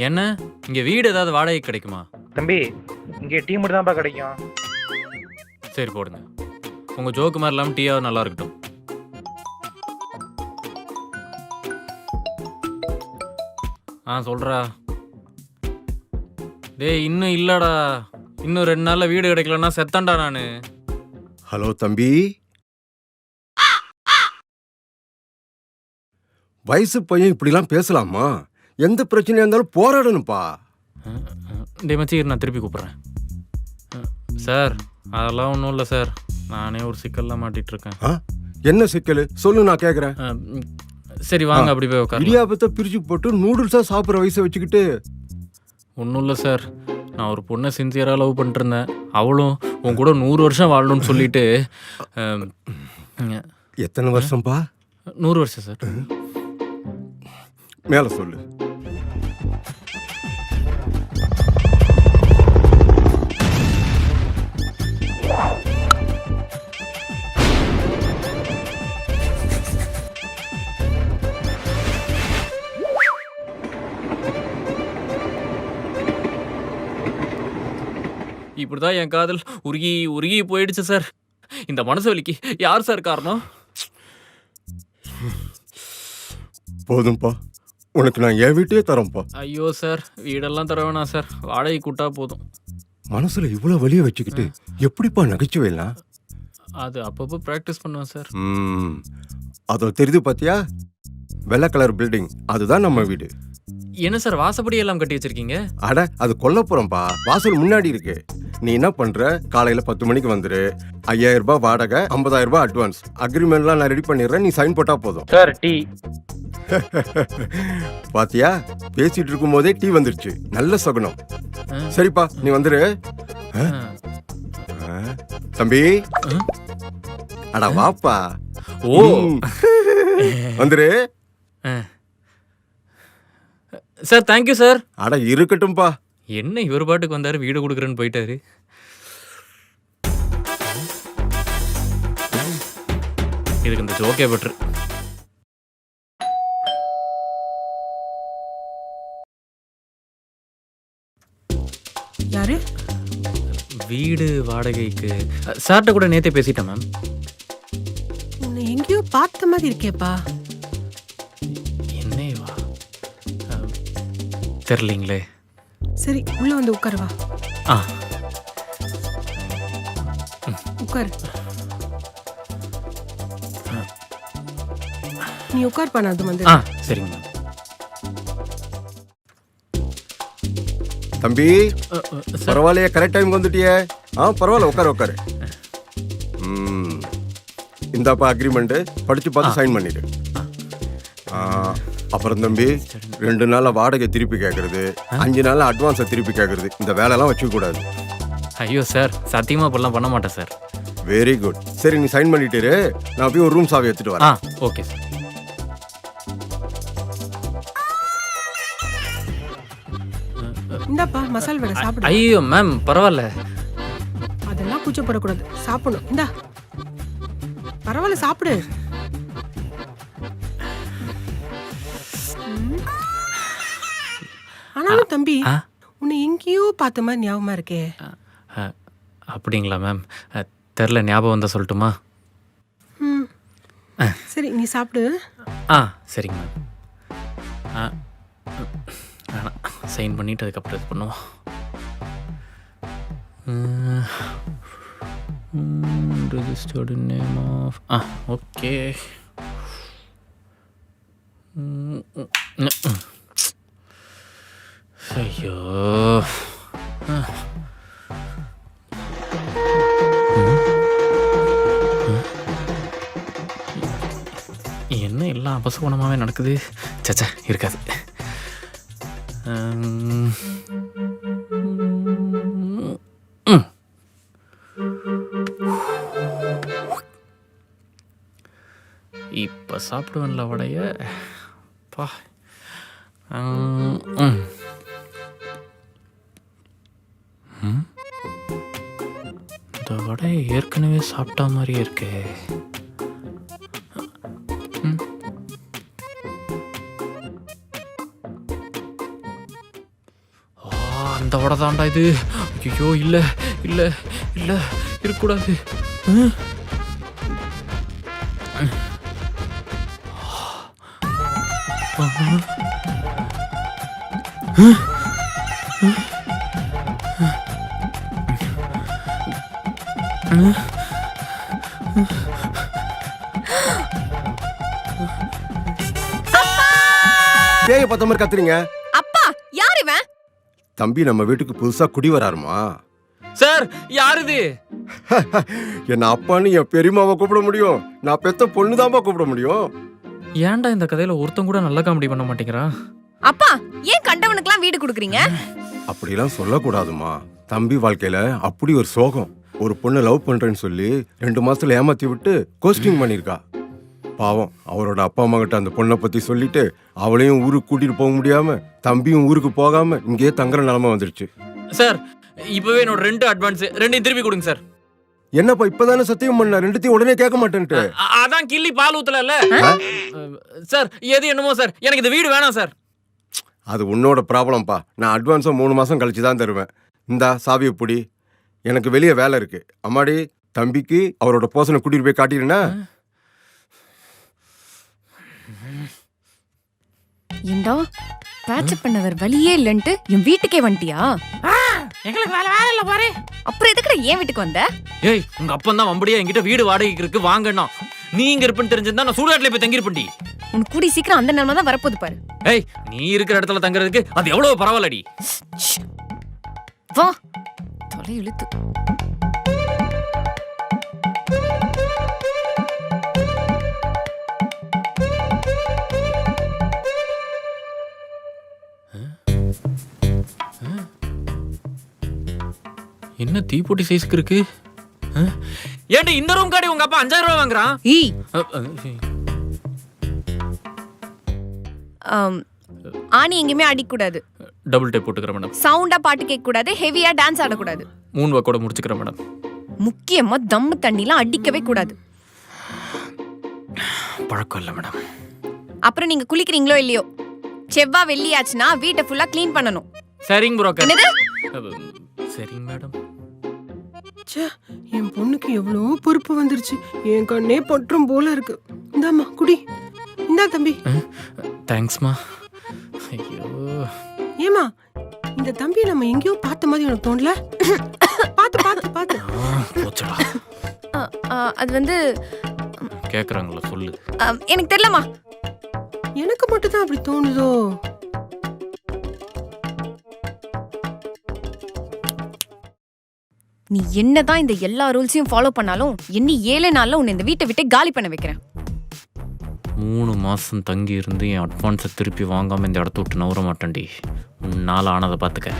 என்ன இங்க வீடு ஏதாவது வாடகை கிடைக்குமா? தம்பி இங்கே டீ மட்டும் தான்ப்பா கிடைக்கும். சரி போடுங்க. உங்க ஜோக்கு மாதிரி இல்லாமல் டீயாவது நல்லா இருக்கட்டும். சொல்றா. டேய் இன்னும் இல்லடா. இன்னும் 2 நாள்ல வீடு கிடைக்கலன்னா செத்தண்டா நானு. ஹலோ தம்பி, வயசு பையன் இப்படிலாம் பேசலாமா? எந்த பிரச்சனையா இருந்தாலும் போராடணும்ப்பா. டேய் மச்சி நான் திருப்பி கூப்பிட்றேன். சார் அதெல்லாம் ஒன்றும் இல்லை சார். நானே ஒரு சிக்கல்லாம் மாட்டிட்டு இருக்கேன். என்ன சிக்கல் சொல்லு, நான் கேட்குறேன். சரி வாங்க அப்படி போய் உட்காரு. இடியாப்பத்தை பிரிச்சு போட்டு நூடுல்ஸா சாப்பிட்ற வயசை வச்சுக்கிட்டு. ஒன்றும் இல்லை சார். நான் ஒரு பொண்ணை சின்சியராக லவ் பண்ணிட்டு இருந்தேன். அவளும் உன் கூட 100 வருஷம் வாழணும்னு சொல்லிட்டு. எத்தனை வருஷம்ப்பா? 100 வருஷம் சார். மேல சொல்லு. இப்படிதான் என் காதல் உருகி உருகி போயிடுச்சு சார். இந்த மனசு வலிக்கு யார் சார் காரணம்? போதும்ப்பா, உனக்கு நான் என் வீட்டையே தரேன்ப்பா. ஐயோ சார், வீடெல்லாம் தர வேணாம் சார். வாடகை கூட்டா போதும். மனசுல இவ்வளவு வலிய வச்சுக்கிட்டு எப்படிப்பா நகைச்சுவைலாம்? அது அப்பப்போ ப்ராக்டிஸ் பண்ணுவேன் சார். அதோ தெரியுது பாத்தியா, வெள்ளை கலர் பில்டிங், அதுதான் நம்ம வீடு. என்ன சார் வாசப்படி எல்லாம் கட்டி வச்சிருக்கீங்க? அட அது கொல்லப்புறம்பா, வாசல் முன்னாடி இருக்கு. நீ என்ன பண்ற, காலையில 10 மணிக்கு வந்துரு. 5000 ரூபாய் வாடகை, 50,000 ரூபாய் அட்வான்ஸ். அக்ரிமெண்ட்லாம் நான் ரெடி பண்ணிடுறேன், நீ சைன் போட்டா போதும். Sir tea. பாத்தியா, பேசிட்டு இருக்கும் போதே டீ வந்துருச்சு. நல்ல சகுனம். சரிப்பா நீ வந்துரு. தம்பி அட வாப்பா. ஓ வந்துரு சார். Thank you sir. அட இருக்கட்டும்பா. என்ன இவர் பாட்டுக்கு வந்தாரு, வீடு கொடுக்குறேன்னு போயிட்டாரு. இதுக்கு இந்த ஜோக்கே பெட்ரு. யாரு? வீடு வாடகைக்கு சார்ட்ட கூட நேத்தே பேசிட்டேன் மேம். உன்னை எங்கேயோ பார்த்த மாதிரி இருக்கேப்பா. என்னேவா தெரியலீங்களே. சரி உள்ள வந்து உட்காரு வா. ஆ உட்காரு. நீ உட்கார் பண்ண, அது வந்து. சரிங்க மேம். தம்பி பரவாயில்லையே, கரெக்ட் டைம் வந்துட்டியே. பரவாயில்ல, உட்காரு உட்காரு. இந்தாப்பா அக்ரிமெண்ட், படிச்சு பார்த்து சைன் பண்ணிடு. அப்புறம் தம்பி 2 நாள்ல வாடகை திருப்பி கேட்கறது, 5 நாள்ல அட்வான்ஸை திருப்பி கேட்கறது, இந்த வேலையெல்லாம் வச்சுக்க கூடாது. ஐயோ சார், சத்தியமா இப்பெல்லாம் பண்ண மாட்டேன் சார். Very good. சரி நீ சைன் பண்ணிட்டு, நான் போய் ஒரு ரூம் சாவி எடுத்துட்டு வரேன். Okay sir. இந்தாப்பா மசால் வடை சாப்பிடு. ஐயோ மேம் பரவாயில்ல. அதெல்லாம் கூச்சப்படக்கூடாது, சாப்பிடணும். இந்தா பரவாயில்ல சாப்பிடு. ஆனாலும் தம்பி உன்னை எங்கேயோ பார்த்த மாதிரி ஞாபகமா இருக்கே. அப்படிங்களா மேம்? தெரில, ஞாபகம் வந்தா சொல்லட்டுமா? சரி நீ சாப்பிடு. சரிங்க மேம். வேணாம், சைன் பண்ணிட்டு அதுக்கப்புறம் இது பண்ணுவோம். Registered name of okay. ஐயோ என்ன எல்லாம் அபசகுணமாகவே நடக்குது. சச்சா இருக்காது. இப்போ சாப்பிடுவேன்ல வடைய. பா இந்த வடையை ஏற்கனவே சாப்பிட்டா மாதிரியே இருக்கே. அந்த வடை தாண்டா இது. ஐயோ இல்லை இல்லை இல்லை இருக்கக்கூடாது. பேய பார்த்த மாதிரி கத்துறீங்க. அப்பா யார் இவன்? தம்பி நம்ம வீட்டுக்கு புதுசா குடி வராருமா. சார் யார் இது? என்ன அப்பான்னு என் பெரியமாவை கூப்பிட முடியும், நான் பெத்த பொண்ணுதான்பா கூப்பிட முடியும். ஏன்டா இந்த கதையில ஒருத்தன் கூட நல்ல காமெடி பண்ண மாட்டேங்கிறான்? அப்பா ஏன் கண்டவனுக்குலாம் வீடு கொடுக்குறீங்க? அப்படிலாம் சொல்லக்கூடாதுமா. தம்பி வாழ்க்கையில அப்படி ஒரு சோகம். ஒரு பொண்ணை லவ் பண்றேன்னு சொல்லி 2 மாசத்துல ஏமாத்தி விட்டு கோஸ்டிங் பண்ணிருக்கா. பாவம் அவரோட அப்பா அம்மா கிட்ட அந்த பொண்ணை பத்தி சொல்லிட்டு அவளையும் ஊருக்கு கூட்டிட்டு போக முடியாம தம்பியும் ஊருக்கு போகாம இங்கேயே தங்குற நிலைமை வந்துருச்சு. சார் இப்பவே என்னோட 2 அட்வான்ஸ் 2 திருப்பி கொடுங்க சார். என்னப்பா இப்பதானே சத்தியம் பண்ண, 2த்தையும் உடனே கேட்க மாட்டேன்ட்டு. அதான் கிள்ளி பால் ஊத்தல சார். எது என்னமோ சார், எனக்கு இந்த வீடு வேணாம் சார். அது உன்னோட ப்ராப்ளம்ப்பா. நான் அட்வான்ஸை 3 மாசம் கழிச்சு தான் தருவேன். இந்தா சாவியை பிடி, எனக்கு வெளியே வேலை இருக்கு. அம்மாடி தம்பிக்கு அவரோட போசனை கூட்டிட்டு போய் காட்டிடுனா. ஏண்டா பேட்சப் பண்ணவர் வழியே இல்லன்ட்டு என் வீட்டுக்கே வந்துட்டியா? எங்களுக்கு வேலை இல்ல பாரு. அப்புறம் எதுக்குடா என் வீட்டுக்கு வந்த? ஏய் உங்க அப்பன் தான் வம்படியா என்கிட்ட வீடு வாடகைக்கு இருக்கு வாங்கண்ணா. நீ இங்க இருப்பேன்னு தெரிஞ்சிருந்தா நான் சூடாட்டில போய் தங்கிருப்பேன்டி. உனக்கு கூடி சீக்கிரம் அந்த நிலைமை தான் வரப்போகுது பாரு. ஏய் நீ இருக்கிற இடத்துல தங்குறதுக்கு அது எவ்வளவு பரவாயில்லடி. வா தொலை இழுத்து. என்ன தீப்பொட்டி சைஸ்க்கு இருக்கு? ஏன்டி இந்த ரூம் காடி உங்க அப்பா 5000 ரூபாய் வாங்குறான்? ஈ ஆணி எங்கேயுமே அடிக்கூடாது. டபுள் டேப் போட்டுக்கிறேன் மேடம். சவுண்டா பாட்டு கேட்க கூடாது. ஹெவியா டான்ஸ் ஆடக்கூடாது. 3 கூட முடிச்சுக்கிறேன் மேடம். முக்கியமா தம்மு தண்ணிலாம் அடிக்கவே கூடாது. பழக்கம் இல்லை மேடம். அப்புறம் நீங்க குளிக்கிறீங்களோ இல்லையோ, செவ்வாய் வெள்ளி ஆச்சுன்னா வீட்டை ஃபுல்லா க்ளீன் பண்ணணும். சரிங்க புரோக்கர். என்னது? சரிங்க மேடம். ச்சே, என் பொண்ணுக்கு எவ்வளோ பொறுப்பு வந்துருச்சு. என் கண்ணே பற்றும் போல இருக்கு. இந்தாம்மா குடி. இந்தா தம்பி. தேங்க்ஸ்மா. ஐயோ ஏமா இந்த தம்பி நம்ம எங்கேயோ பார்த்த மாதிரி உனக்கு தோணல? பாத்து பாத்து பாத்து. போச்சடா. அது வந்து கேக்குறாங்களா சொல்லு. எனக்கு தெரியலமா. எனக்கு மட்டும் தான் அப்படி தோணுதோ? நீ என்னதான் இந்த எல்லா ரூல்ஸையும் ஃபாலோ பண்ணாலும் என்ன 7 நாள்ல உன்னை இந்த வீட்டை விட்டு காலி பண்ண வைக்கிறேன். 3 மாசம் தங்கி இருந்து என் அட்வான்ஸை திருப்பி வாங்காம இந்த இடத்த விட்டு நவர மாட்டேன்டி. உன்னால ஆனதை பார்த்துக்க.